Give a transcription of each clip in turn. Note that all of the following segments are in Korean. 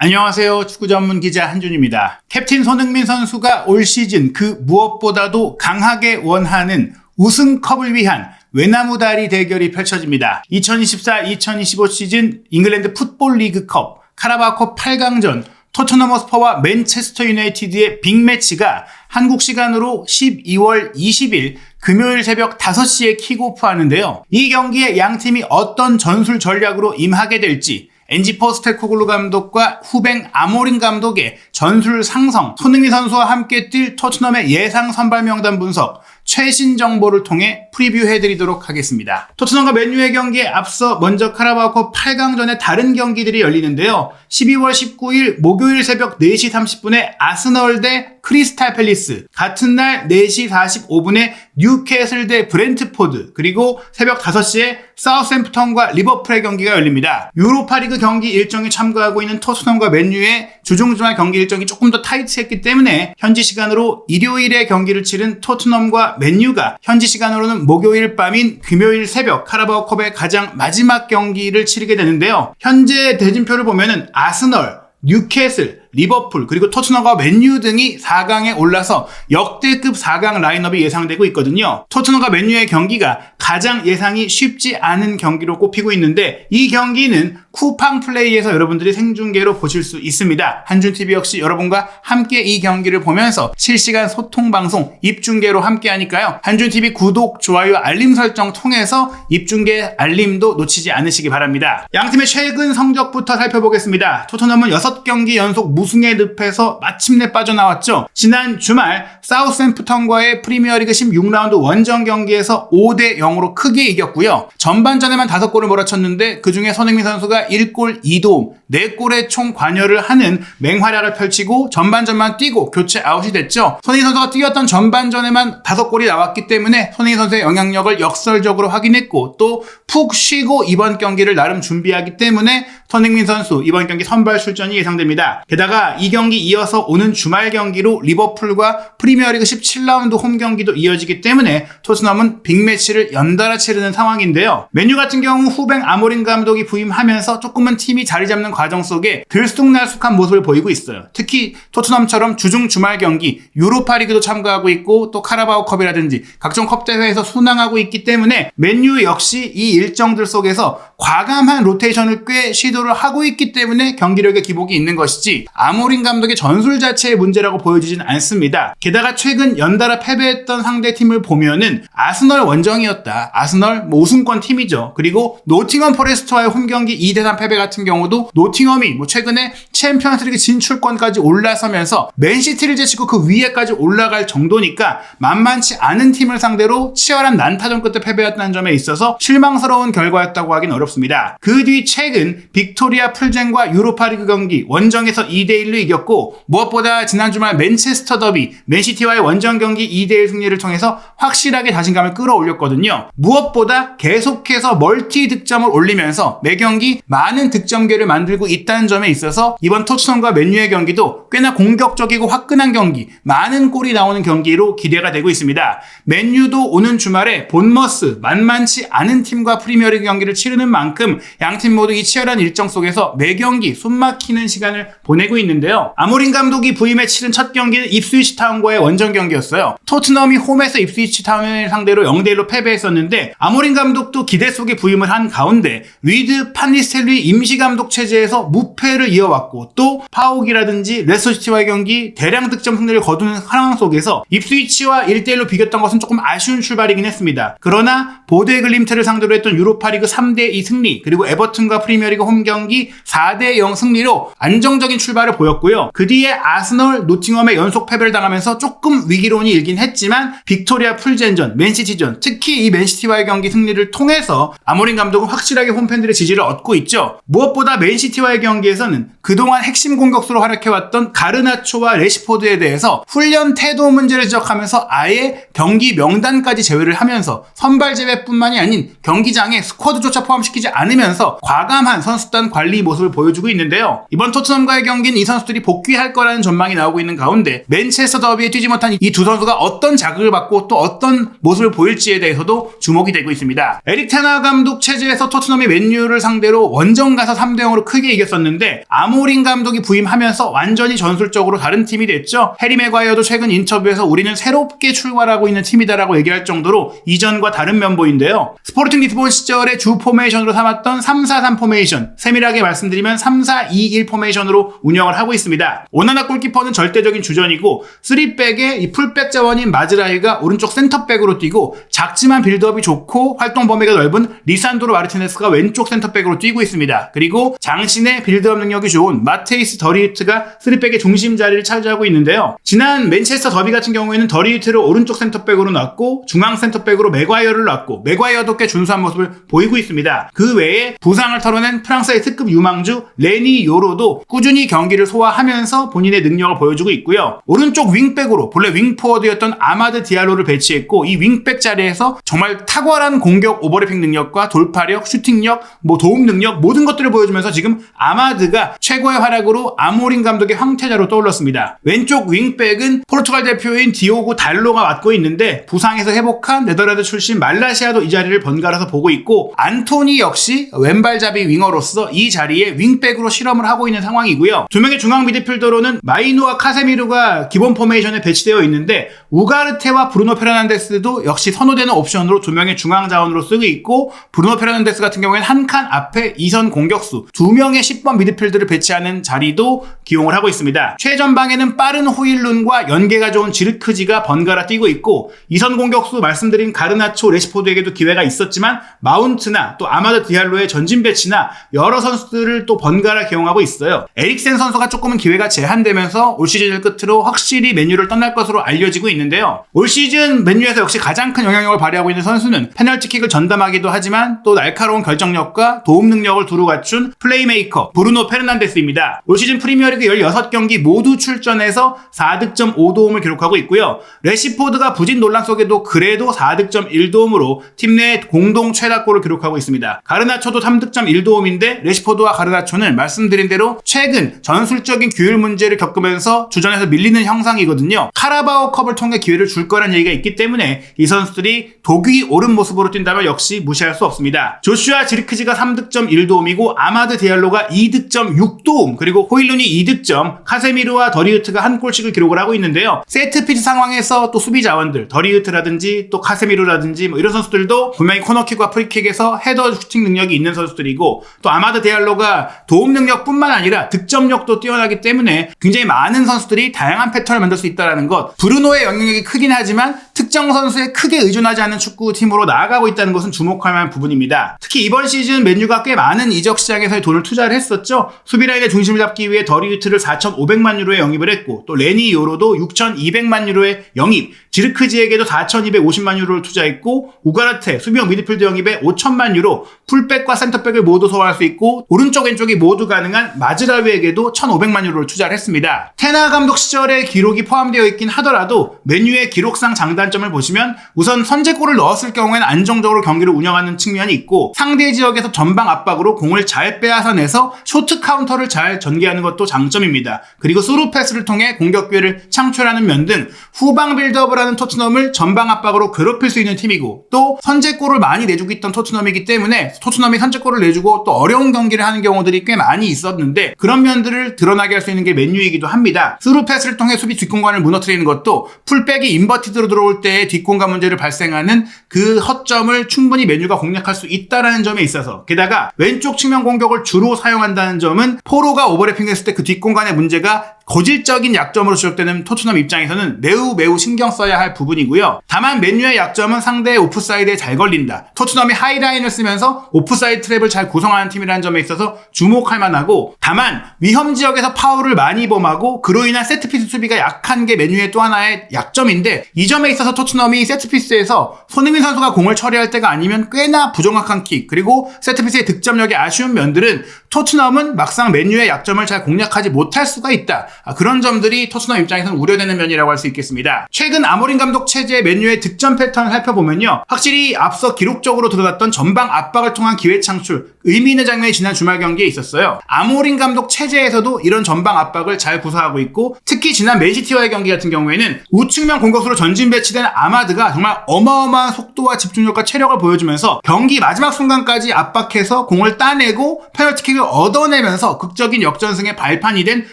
안녕하세요. 축구 전문 기자 한준입니다. 캡틴 손흥민 선수가 올 시즌 그 무엇보다도 강하게 원하는 우승컵을 위한 외나무다리 대결이 펼쳐집니다. 2024-2025 시즌 잉글랜드 풋볼 리그컵 카라바오컵 8강전 토트넘 허스퍼와 맨체스터 유나이티드의 빅매치가 한국 시간으로 12월 20일 금요일 새벽 5시에 킥오프하는데요. 이 경기에 양팀이 어떤 전술 전략으로 임하게 될지 엔지 포스테코글루 감독과 후뱅 아모린 감독의 전술 상성, 손흥민 선수와 함께 뛸 토트넘의 예상 선발 명단 분석, 최신 정보를 통해 프리뷰해드리도록 하겠습니다. 토트넘과 맨유의 경기에 앞서 먼저 카라바오컵 8강전의 다른 경기들이 열리는데요. 12월 19일 목요일 새벽 4시 30분에 아스널 대 크리스탈 팰리스, 같은 날 4시 45분에 뉴캐슬 대 브렌트포드, 그리고 새벽 5시에 사우샘프턴과 리버풀의 경기가 열립니다. 유로파리그 경기 일정에 참가하고 있는 토트넘과 맨유의 주중주말 경기 일정이 조금 더 타이트했기 때문에 현지 시간으로 일요일에 경기를 치른 토트넘과 맨유가 현지 시간으로는 목요일 밤인 금요일 새벽 카라바오컵의 가장 마지막 경기를 치르게 되는데요. 현재 대진표를 보면은 아스널, 뉴캐슬, 리버풀, 그리고 토트넘과 맨유 등이 4강에 올라서 역대급 4강 라인업이 예상되고 있거든요. 토트넘과 맨유의 경기가 가장 예상이 쉽지 않은 경기로 꼽히고 있는데, 이 경기는 쿠팡 플레이에서 여러분들이 생중계로 보실 수 있습니다. 한준TV 역시 여러분과 함께 이 경기를 보면서 실시간 소통방송 입중계로 함께 하니까요. 한준TV 구독, 좋아요, 알림 설정 통해서 입중계 알림도 놓치지 않으시기 바랍니다. 양팀의 최근 성적부터 살펴보겠습니다. 토트넘은 6경기 연속 무승의 늪에서 마침내 빠져나왔죠. 지난 주말 사우샘프턴과의 프리미어리그 16라운드 원정 경기에서 5대0으로 크게 이겼고요. 전반전에만 5골을 몰아쳤는데 그중에 손흥민 선수가 1골 2도움 4골의 총 관여를 하는 맹활약을 펼치고 전반전만 뛰고 교체 아웃이 됐죠. 손흥민 선수가 뛰었던 전반전에만 5골이 나왔기 때문에 손흥민 선수의 영향력을 역설적으로 확인했고, 또 푹 쉬고 이번 경기를 나름 준비하기 때문에 손흥민 선수 이번 경기 선발 출전이 예상됩니다. 게다가 이 경기 이어서 오는 주말 경기로 리버풀과 프리미어리그 17라운드 홈 경기도 이어지기 때문에 토트넘은 빅매치를 연달아 치르는 상황인데요. 맨유 같은 경우 후뱅 아모린 감독이 부임하면서 조금은 팀이 자리 잡는 과정 속에 들쑥날쑥한 모습을 보이고 있어요. 특히 토트넘처럼 주중 주말 경기 유로파리그도 참가하고 있고, 또 카라바오컵이라든지 각종 컵 대회에서 순항하고 있기 때문에 맨유 역시 이 일정들 속에서 과감한 로테이션을 꽤 시도를 하고 있기 때문에 경기력의 기복이 있는 것이지 아모린 감독의 전술 자체의 문제라고 보여지진 않습니다. 게다가 최근 연달아 패배했던 상대팀을 보면은 아스널 원정이었다. 아스널 우승권 팀이죠. 그리고 노팅엄 포레스트와의 홈경기 2대3 패배 같은 경우도 노팅엄이 최근에 챔피언스리그 진출권까지 올라서면서 맨시티를 제치고 그 위에까지 올라갈 정도니까 만만치 않은 팀을 상대로 치열한 난타전 끝에 패배했다는 점에 있어서 실망스러운 결과였다고 하긴 어렵습니다. 그 뒤 최근 빅토리아 풀젠과 유로파리그 경기 원정에서 2대1로 이겼고, 무엇보다 지난 주말 맨체스터 더비 맨시티와의 원정 경기 2대1 승리를 통해서 확실하게 자신감을 끌어올렸거든요. 무엇보다 계속해서 멀티 득점을 올리면서 매 경기 많은 득점계를 만들고 있다는 점에 있어서 이번 토트넘과 맨유의 경기도 꽤나 공격적이고 화끈한 경기, 많은 골이 나오는 경기로 기대가 되고 있습니다. 맨유도 오는 주말에 본머스, 만만치 않은 팀과 프리미어리그 경기를 치르는 만큼 양팀 모두 이 치열한 일정 속에서 매 경기 숨막히는 시간을 보내고 있는데요. 아모린 감독이 부임해 치른 첫 경기는 입스위치 타운과의 원정 경기였어요. 토트넘이 홈에서 입스위치 타운을 상대로 0대1로 패배했었는데, 아모린 감독도 기대 속에 부임을 한 가운데 리드 판니스텔리 임시감독 체제에서 무패를 이어왔고, 또 파옥이라든지 레스터시티와의 경기 대량 득점 승리를 거두는 상황 속에서 입스위치와 1대1로 비겼던 것은 조금 아쉬운 출발이긴 했습니다. 그러나 보데글림트를 상대로 했던 유로파리그 3대2 승리, 그리고 에버튼과 프리미어리그 홈 경기 4대0 승리로 안정적인 출발을 보였고요. 그 뒤에 아스널, 노팅엄의 연속 패배를 당하면서 조금 위기론이 일긴 했지만 빅토리아 풀젠전, 맨시티전, 특히 이 맨시티와의 경기 승리를 통해서 아모린 감독은 확실하게 홈팬들의 지지를 얻고 있죠. 무엇보다 맨시티와의 경기에서는 그동안 핵심 공격수로 활약해왔던 가르나초와 레시포드에 대해서 훈련 태도 문제를 지적하면서 아예 경기 명단까지 제외를 하면서 선발 제외뿐만이 아닌 경기장에 스쿼드조차 포함시키지 않으면서 과감한 선수단 관리 모습을 보여주고 있는데요. 이번 토트넘과의 경기는 이 선수들이 복귀할 거라는 전망이 나오고 있는 가운데 맨체스터 더비에 뛰지 못한 이 두 선수가 어떤 자극을 받고 또 어떤 모습을 보일지에 대해서도 주목이 되고 있습니다. 에릭 테나 감독 체제에서 토트넘이 맨유를 상대로 원정 가서 3대0으로 크게 이겼었는데 아모린 감독이 부임하면서 완전히 전술적으로 다른 팀이 됐죠. 해리 맥과이어도 최근 인터뷰에서 우리는 새롭게 출발하고 있는 팀이다라고 얘기할 정도로 이전과 다른 면보인데요. 스포르팅 리스본 시절에 주 포메이션으로 삼았던 3-4-3 포메이션, 세밀하게 말씀드리면 3-4-2-1 포메이션으로 운영을 하고 있습니다. 오나나 골키퍼는 절대적인 주전이고 3백에 이 풀백 자원인 마즈라히가 오른쪽 센터백으로 뛰고 작지만 빌드업이 좋고 활동 범위가 넓은 리산드로 마르티네스가 왼쪽 센터백으로 뛰고 있습니다. 그리고 장신의 빌드업 능력이 좋은 마테이스 더리히트가 3백의 중심 자리를 차지하고 있는데요. 지난 맨체스터 더비 같은 경우에는 더리히트를 오른쪽 센터백으로 놨고 중앙 센터백으로 맥과이어를 놨고 맥과이어도 꽤 준수한 모습을 보이고 있습니다. 그 외에 부상을 털어낸 프랑스의 특급 유망주 레니 요로도 꾸준히 경기를 소화하면서 본인의 능력을 보여주고 있고요. 오른쪽 윙백으로 본래 윙포워드였던 아마드 디알로를 배치했고 이 윙백 자리에서 정말 탁월한 공격 오버래핑 능력과 돌파력, 슈팅력, 도움 능력 모든 것들을 보여주면서 지금 아마드가 최고의 활약으로 아모린 감독의 황태자로 떠올랐습니다. 왼쪽 윙백은 포르투갈 대표인 디오고 달로가 맡고 있는데 부상에서 회복한 네덜란드 출신 말라시아도 이 자리를 번갈아서 보고 있고 안토니 역시 왼발잡이 윙어로서 이 자리에 윙백으로 실험을 하고 있는 상황이고요. 두 명의 중앙 미드필더로는 마이누와 카세미루가 기본 포메이션에 배치되어 있는데 우가르테와 브루노 페르난데스도 역시 선호되는 옵션으로 두 명의 중앙 자원으로 쓰고 있고 브루노 페르난데스 같은 경우에는 한 칸 앞에 2선 공격수 두 명의 10번 미드필드를 배치하는 자리도 기용을 하고 있습니다. 최전방에는 빠른 호일룬과 연계가 좋은 지르크지가 번갈아 뛰고 있고 2선 공격수 말씀드린 가르나초, 레시포드에게도 기회가 있었지만 마운트나 또 아마드 디알로의 전진 배치나 여러 선수들을 또 번갈아 기용하고 있어요. 에릭센 선수가 조금은 기회가 제한되면서 올 시즌을 끝으로 확실히 맨유를 떠날 것으로 알려지고 있는데요. 올 시즌 맨유에서 역시 가장 큰 영향력을 발휘하고 있는 선수는 페널티킥을 전담하기도 하지만 또 날카로운 결정력과 도움 능력을 두루 갖춘 플레이메이커 브루노 페르난데스입니다. 올 시즌 프리미어리그 16경기 모두 출전해서 4득점 5도움을 기록하고 있고요. 레시포드가 부진 논란 속에도 그래도 4득점 1도움으로 팀 내 공동 최다골을 기록하고 있습니다. 가르나초도 3득점 1도움인데 레시포드와 가르나초는 말씀드린 대로 최근 전술적인 규율 문제를 겪으면서 주전에서 밀리는 형상이거든요. 카라바오컵을 통해 기회를 줄 거란 얘기가 있기 때문에 이 선수들이 독이 오른 모습으로 뛴다면 역시 무시할 수 없습니다. 조슈아 지르크지가 3득점 1도움이고 아마드 디알로가 2득점 6도움 그리고 호일룬이 2득점 카세미르와 더리흐트가 한 골씩을 기록을 하고 있는데요. 세트피스 상황에서 또 수비 자원들 더리흐트라든지 또 카세미르라든지 이런 선수들도 분명히 코너킥과 프리킥에서 헤더 슈팅 능력이 있는 선수들이고 또 아마드 디알로가 도움 능력뿐만 아니라 득점력도 뛰어나기 때문에 굉장히 많은 선수들이 다양한 패턴을 만들 수 있다는 것. 브루노의 영향력이 크긴 하지만 특정 선수에 크게 의존하지 않는 축구팀으로 나아가고 있다는 것은 주목할 만한 부분입니다. 특히 이번 시즌 맨유가 꽤 많은 이적 시장에서의 돈을 투자를 했었죠. 수비라인의 중심을 잡기 위해 더리히트를 4,500만 유로에 영입을 했고 또 레니 요로도 6,200만 유로에 영입, 지르크지에게도 4,250만 유로를 투자했고 우가르테 수비형 미드필드 영입에 5,000만 유로, 풀백과 센터백을 모두 소화할 수 있고 오른쪽 왼쪽이 모두 가능한 마즈라위에게도 1,500만 유로를 투자를 했습니다. 테나 감독 시절의 기록이 포함되어 있긴 하더라도 맨유의 기록상 장단점을 보시면 우선 선제골을 넣었을 경우에는 안정적으로 경기를 운영하는 측면이 있고 상대 지역에서 전방 압박으로 공을 잘 빼앗아내서 쇼트 카운터를 잘 전개하는 것도 장점입니다. 그리고 스루 패스를 통해 공격 기회를 창출하는 면 등 후방 빌드업을 하는 토트넘을 전방 압박으로 괴롭힐 수 있는 팀이고 또 선제골을 많이 내주고 있던 토트넘이기 때문에 토트넘이 선제골을 내주고 또 어려운 경기를 하는 경우들이 꽤 많이 있었는데 그런 면들을 드러나게 할 수 있는 게 맨유이기도 합니다. 스루 패스를 통해 수비 뒷공간을 무너뜨리는 것도 풀백이 인버티드로 들어올 때의 뒷공간 문제를 발생하는 그 허점을 충분히 맨유가 공략할 수 있다는 점에 있어서 게다가 왼쪽 측면 공격을 주로 사용한다는 점은 포로가 오버래핑했을 때 그 뒷공간의 문제가 고질적인 약점으로 지적되는 토트넘 입장에서는 매우 신경 써야 할 부분이고요. 다만 맨유의 약점은 상대의 오프사이드에 잘 걸린다. 토트넘이 하이라인을 쓰면서 오프사이드 트랩을 잘 구성하는 팀이라는 점에 있어서 주목할 만하고 다만 위험 지역에서 파울을 많이 범하고 그로 인한 세트피스 수비가 약한 게 맨유의 또 하나의 약점인데 이 점에 있어서 토트넘이 세트피스에서 손흥민 선수가 공을 처리할 때가 아니면 꽤나 부정확한 킥 그리고 세트피스의 득점력이 아쉬운 면들은 토트넘은 막상 맨유의 약점을 잘 공략하지 못할 수가 있다. 그런 점들이 토트넘 입장에서는 우려되는 면이라고 할 수 있겠습니다. 최근 아모린 감독 체제의 맨유의 득점 패턴을 살펴보면요. 확실히 앞서 기록적으로 드러났던 전방 압박을 통한 기회 창출 의미 있는 장면이 지난 주말 경기에 있었어요. 아모린 감독 체제에서도 이런 전방 압박을 잘 구사하고 있고, 특히 지난 맨시티와의 경기 같은 경우에는 우측면 공격수로 전진 배치된 아마드가 정말 어마어마한 속도와 집중력과 체력을 보여주면서 경기 마지막 순간까지 압박해서 공을 따내고 페널티킥을 얻어내면서 극적인 역전승의 발판이 된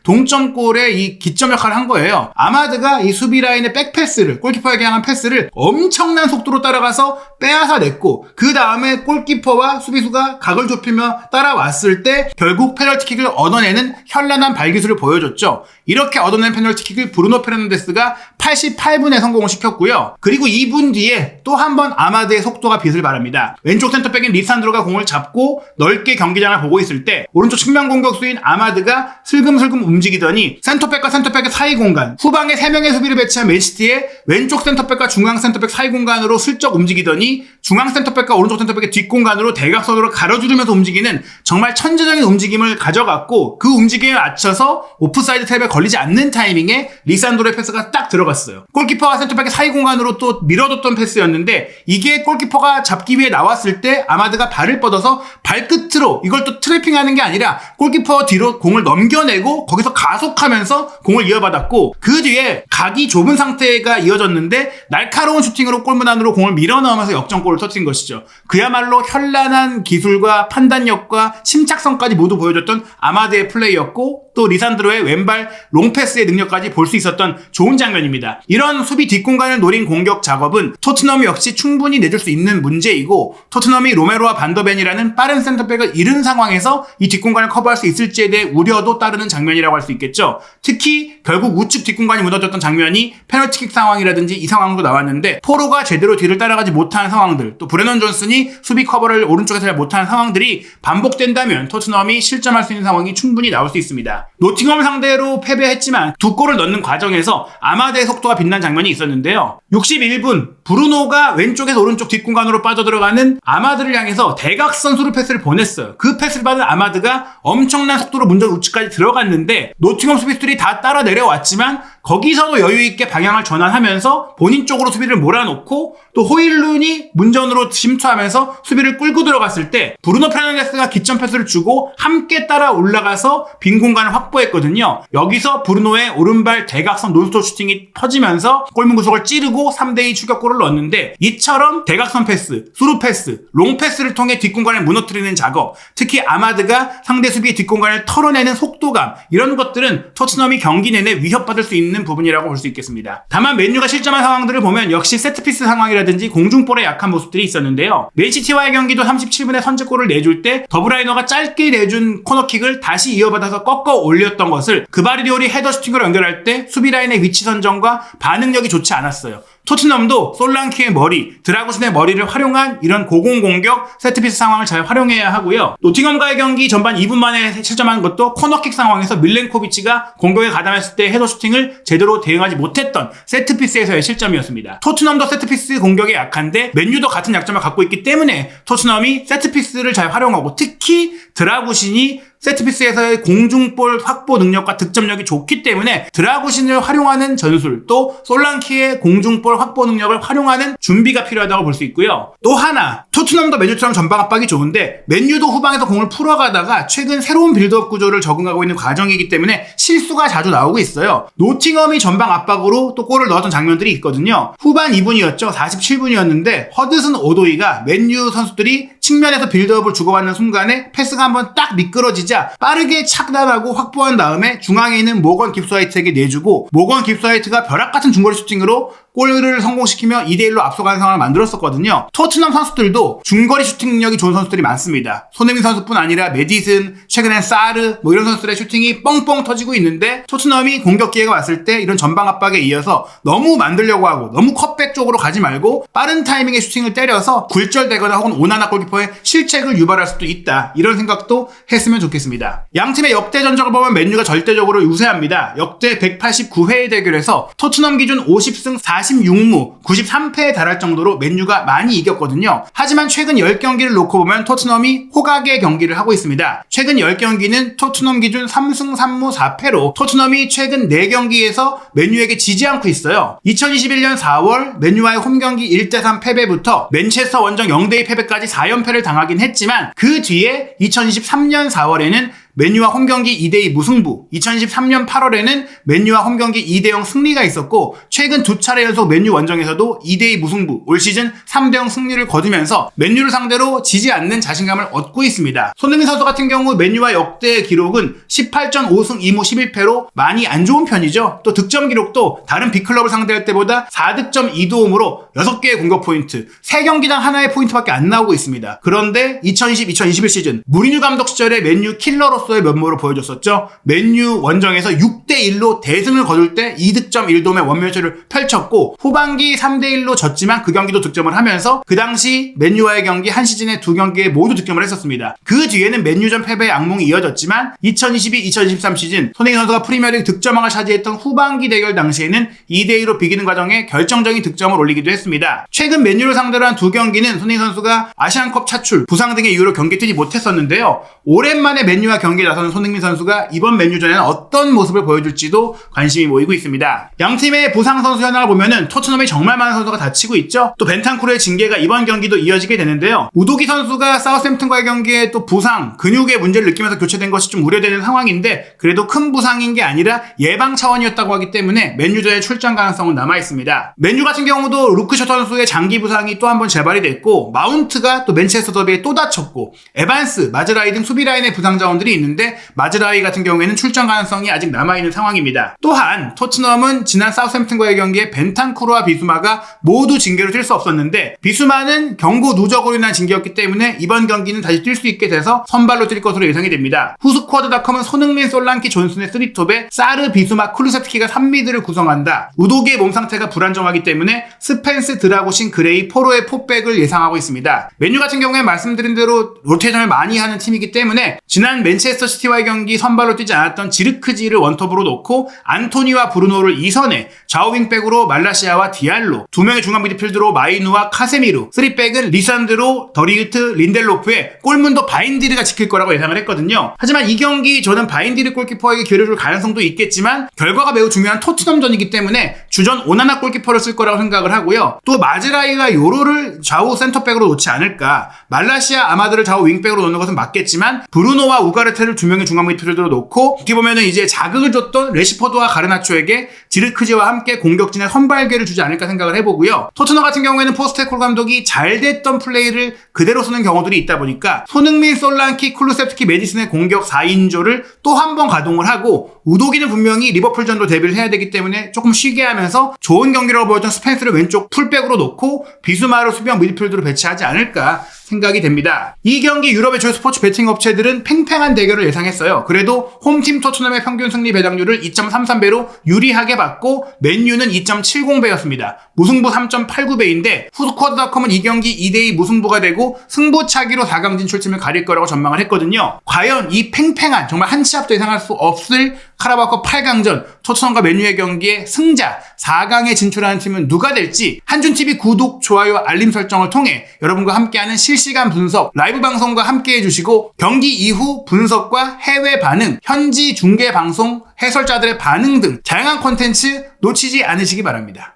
동점골의 이 기점 역할을 한 거예요. 아마드가 이 수비 라인의 백패스를, 골키퍼에게 향한 패스를 엄청난 속도로 따라가서 빼앗아 냈고, 그 다음에 골키퍼와 수비수가 각을 좁히며 따라왔을 때 결국 페널티킥을 얻어내는 현란한 발기술을 보여줬죠. 이렇게 얻어낸 페널티킥을 브루노 페르난데스가 88분에 성공을 시켰고요. 그리고 2분 뒤에 또 한 번 아마드의 속도가 빛을 발합니다. 왼쪽 센터백인 리산드로가 공을 잡고 넓게 경기장을 보고 있을 때 오른쪽 측면 공격수인 아마드가 슬금슬금 움직이더니 센터백과 센터백의 사이 공간, 후방에 3명의 수비를 배치한 맨시티의 왼쪽 센터백과 중앙 센터백 사이 공간으로 슬쩍 움직이더니 중앙 센터백과 오른쪽 센터백의 뒷공간으로 대각선으로 가로주르면서 움직이는 정말 천재적인 움직임을 가져갔고, 그 움직임에 맞춰서 오프사이드 탭에 걸리지 않는 타이밍에 리산드로의 패스가 딱 들어갔어요. 골키퍼와 센터백의 사이 공간으로 또 밀어뒀던 패스였는데, 이게 골키퍼가 잡기 위해 나왔을 때 아마드가 발을 뻗어서 발끝으로 이걸 또 트래핑하는 게 아니라 골키퍼 뒤로 공을 넘겨내고 거기서 가속하면서 공을 이어받았고, 그 뒤에 각이 좁은 상태가 이어졌는데 날카로운 슈팅으로 골문 안으로 공을 밀어넣으면서 역전골을 터뜨린 것이죠. 그야말로 현란한 기술과 판단력과 침착성까지 모두 보여줬던 아마드의 플레이였고, 또 리산드로의 왼발 롱패스의 능력까지 볼 수 있었던 좋은 장면입니다. 이런 수비 뒷공간을 노린 공격 작업은 토트넘 역시 충분히 내줄 수 있는 문제이고, 토트넘이 로메로와 반더벤이라는 빠른 센터백을 잃은 상황에서 이 뒷공간을 커버할 수 있을지에 대해 우려도 따르는 장면이라고 할 수 있겠죠. 특히 결국 우측 뒷공간이 무너졌던 장면이 페널티킥 상황이라든지 이 상황도 나왔는데, 포로가 제대로 뒤를 따라가지 못한 상황들, 또 브레넌 존슨이 수비 커버를 오른쪽에서 잘 못하는 상황들이 반복된다면 토트넘이 실점할 수 있는 상황이 충분히 나올 수 있습니다. 노팅엄을 상대로 패배했지만 두 골을 넣는 과정에서 아마드의 속도가 빛난 장면이 있었는데요. 61분 브루노가 왼쪽에서 오른쪽 뒷공간으로 빠져들어가는 아마드를 향해서 대각선 수루 패스를 보냈어요. 그 패스를 받은 아마드가 엄청난 속도로 문전 우측까지 들어갔는데 노팅엄 수비수들이 다 따라 내려왔지만 거기서도 여유있게 방향을 전환하면서 본인 쪽으로 수비를 몰아놓고, 또 호일룬이 문전으로 침투하면서 수비를 끌고 들어갔을 때 브루노 페르난데스가 기점 패스를 주고 함께 따라 올라가서 빈 공간을 확보했거든요. 여기서 브루노의 오른발 대각선 논스톱 슈팅이 터지면서 골문 구석을 찌르고 3대2 추격골을 넣었는데, 이처럼 대각선 패스, 수루 패스, 롱 패스를 통해 뒷공간을 무너뜨리는 작업, 특히 아마드가 상대 수비의 뒷공간을 털어내는 속도감, 이런 것들은 토트넘이 경기 내내 위협받을 수 있는 부분이라고 볼 수 있겠습니다. 다만 맨유가 실점한 상황들을 보면 역시 세트피스 상황이라든지 공중볼에 약한 모습들이 있었는데요. 맨시티와의 경기도 37분에 선제골을 내줄 때 더브라이너가 짧게 내준 코너킥을 다시 이어받아서 꺾어 올렸던 것을 그바르디올이 헤더 슈팅으로 연결할 때 수비 라인의 위치 선정과 반응력이 좋지 않았어요. 토트넘도 솔랑키의 머리, 드라구슨의 머리를 활용한 이런 고공공격 세트피스 상황을 잘 활용해야 하고요. 노팅엄과의 경기 전반 2분 만에 실점한 것도 코너킥 상황에서 밀렌코비치가 공격에 가담했을 때 헤더 슈팅을 제대로 대응하지 못했던 세트피스에서의 실점이었습니다. 토트넘도 세트피스 공격에 약한데 맨유도 같은 약점을 갖고 있기 때문에 토트넘이 세트피스를 잘 활용하고, 특히 드라구신이 세트피스에서의 공중볼 확보 능력과 득점력이 좋기 때문에 드라구신을 활용하는 전술, 또 솔랑키의 공중볼 확보 능력을 활용하는 준비가 필요하다고 볼 수 있고요. 또 하나, 토트넘도 맨유처럼 전방 압박이 좋은데 맨유도 후방에서 공을 풀어가다가 최근 새로운 빌드업 구조를 적응하고 있는 과정이기 때문에 실수가 자주 나오고 있어요. 노팅엄이 전방 압박으로 또 골을 넣었던 장면들이 있거든요. 후반 2분이었죠. 47분이었는데 허드슨 오도이가 맨유 선수들이 측면에서 빌드업을 주고받는 순간에 패스가 한번 딱 미끄러지자 빠르게 착단하고 확보한 다음에 중앙에 있는 모건 깁스화이트에게 내주고, 모건 깁스화이트가 벼락같은 중거리 슈팅으로 골을 성공시키며 2대1로 앞서가는 상황을 만들었었거든요. 토트넘 선수들도 중거리 슈팅 능력이 좋은 선수들이 많습니다. 손흥민 선수뿐 아니라 메디슨, 최근엔 사르, 이런 선수들의 슈팅이 뻥뻥 터지고 있는데, 토트넘이 공격 기회가 왔을 때 이런 전방 압박에 이어서 너무 만들려고 하고 너무 컷백 쪽으로 가지 말고 빠른 타이밍에 슈팅을 때려서 굴절되거나 혹은 오나나 골키퍼의 실책을 유발할 수도 있다, 이런 생각도 했으면 좋겠습니다. 양팀의 역대 전적을 보면 맨유가 절대적으로 우세합니다. 역대 189회의 대결에서 토트넘 기준 50승 46무 93패에 달할 정도로 맨유가 많이 이겼거든요. 하지만 최근 10경기를 놓고 보면 토트넘이 호각의 경기를 하고 있습니다. 최근 10경기는 토트넘 기준 3승 3무 4패로 토트넘이 최근 4경기에서 맨유에게 지지 않고 있어요. 2021년 4월 맨유와의 홈경기 1대3 패배부터 맨체스터 원정 0대2 패배까지 4연패를 당하긴 했지만 그 뒤에 2023년 4월에는 맨유와 홈경기 2대2 무승부, 2023년 8월에는 맨유와 홈경기 2대0 승리가 있었고 최근 2차례 연속 맨유 원정에서도 2대2 무승부, 올 시즌 3대0 승리를 거두면서 맨유를 상대로 지지 않는 자신감을 얻고 있습니다. 손흥민 선수 같은 경우 맨유와 역대 기록은 18전 5승 2무 11패로 많이 안 좋은 편이죠. 또 득점 기록도 다른 빅클럽을 상대할 때보다 4득점 2도움으로 6개의 공격 포인트, 3경기당 하나의 포인트밖에 안 나오고 있습니다. 그런데 2020-2021 시즌 무리뉴 감독 시절에 맨유 킬러로서의 면모를 보여줬었죠. 맨유 원정에서 6대1로 대승을 거둘 때 2득점 1도움의 원맨쇼를 펼쳤고 후반기 3대1로 졌지만 그 경기도 득점을 하면서 그 당시 맨유와의 경기 한 시즌에 2경기에 모두 득점을 했었습니다. 그 뒤에는 맨유전 패배의 악몽이 이어졌지만 2022-2023 시즌 손흥민 선수가 프리미어리그 득점왕을 차지했던 후반기 대결 당시에는 2대2로 비기는 과정에 결정적인 득점을 올리기도 했습니다. 최근 맨유를 상대로 한 2경기는 손흥민 선수가 아시안컵 차출, 부상 등의 이유로 경기에 뛰지 못했었는데요. 오랜만에 맨유와 경기에 나서는 손흥민 선수가 이번 맨유전에는 어떤 모습을 보여줄지도 관심이 모이고 있습니다. 양팀의 부상 선수 현황을 보면은 토트넘에 정말 많은 선수가 다치고 있죠. 또 벤탄쿠르의 징계가 이번 경기도 이어지게 되는데요. 우도기 선수가 사우샘프턴과의 경기에 또 부상, 근육의 문제를 느끼면서 교체된 것이 좀 우려되는 상황인데 그래도 큰 부상인 게 아니라 예방 차원이었다고 하기 때문에 맨유전에 출전 가능성은 남아있습니다. 맨유 같은 경우도 루크쇼 선수의 장기 부상이 또 한 번 재발이 됐고 마운트가 또 맨체스터 더비에 또 다쳤고 에반스, 마즈라이 등 수비 라인의 부상 자원들이 있는데 마즈라이 같은 경우에는 출전 가능성이 아직 남아있는 상황입니다. 또한 토트넘은 지난 사우샘프턴과의 경기에 벤탄쿠르와 비수마가 모두 징계로 뛸 수 없었는데 비수마는 경고 누적으로 인한 징계였기 때문에 이번 경기는 다시 뛸 수 있게 돼서 선발로 뛸 것으로 예상이 됩니다. 후스쿼드닷컴은 손흥민, 솔랑키, 존슨의 3톱에 사르, 비수마, 쿨루세프키가 3미드를 구성한다. 우도기의 몸 상태가 불안정하기 때문에 스펜스, 드라고신, 그레이, 포로의 포백을 예상하고 있습니다. 맨유 같은 경우에 말씀드린 대로 로테이션을 많이 하는 팀이기 때문에 지난 맨체스터 시티와의 경기 선발로 뛰지 않았던 지르크지를 원톱으로 놓고 안토니와 브루노를 2선에 좌우 윙백으로 말라시아와 디알로 2명의 중앙 미드필드로 마이누와 카세미루 3백은 리산드로, 더리우트, 린델로프의 골문도 바인디르가 지킬 거라고 예상을 했거든요. 하지만 이 경기 저는 바인디르 골키퍼에게 기회를 줄 가능성도 있겠지만 결과가 매우 중요한 토트넘전이기 때문에 주전 오나나 골키퍼를 쓸 거라고 생각을 하고요. 또 마즈라이와 요로를 좌우 센터백으로 놓지 않을까. 말라시아, 아마드를 좌우 윙백으로 놓는 것은 맞겠지만 브루노와 우가르테를 2명의 중앙 미드필더로 놓고 어떻게 보면은 이제 자극을 줬던 레시퍼드와 가르나초에게 지르크지와 함께 공격진의 선발계를 주지 않을까 생각을 해보고요. 토트넘 같은 경우에는 포스테콜 감독이 잘 됐던 플레이를 그대로 쓰는 경우들이 있다 보니까 손흥민, 솔랑키, 쿨루세프키, 메디슨의 공격 4인조를 또 한 번 가동을 하고 우도기는 분명히 리버풀전도 데뷔를 해야 되기 때문에 조금 쉬게 하면서 좋은 경기라고 보였던 스펜스를 왼쪽 풀백으로 놓고 비수마를 수비형 미드필드로 배치하지 않을까 생각이 됩니다. 이 경기 유럽의 주요 스포츠 베팅 업체들은 팽팽한 대결을 예상했어요. 그래도 홈팀 토트넘의 평균 승리 배당률을 2.33배로 유리하게 봤고 맨유는 2.70배였습니다. 무승부 3.89배인데 후스쿼드닷컴은 이 경기 2대2 무승부가 되고 승부차기로 4강 진출팀을 가릴 거라고 전망을 했거든요. 과연 이 팽팽한 정말 한 치 앞도 예상할 수 없을 카라바오컵 8강전 토트넘과 맨유의 경기에 승자 4강에 진출하는 팀은 누가 될지 한준TV 구독, 좋아요, 알림 설정을 통해 여러분과 함께하는 실시간 분석, 라이브 방송과 함께해 주시고 경기 이후 분석과 해외 반응, 현지 중계 방송, 해설자들의 반응 등 다양한 콘텐츠 놓치지 않으시기 바랍니다.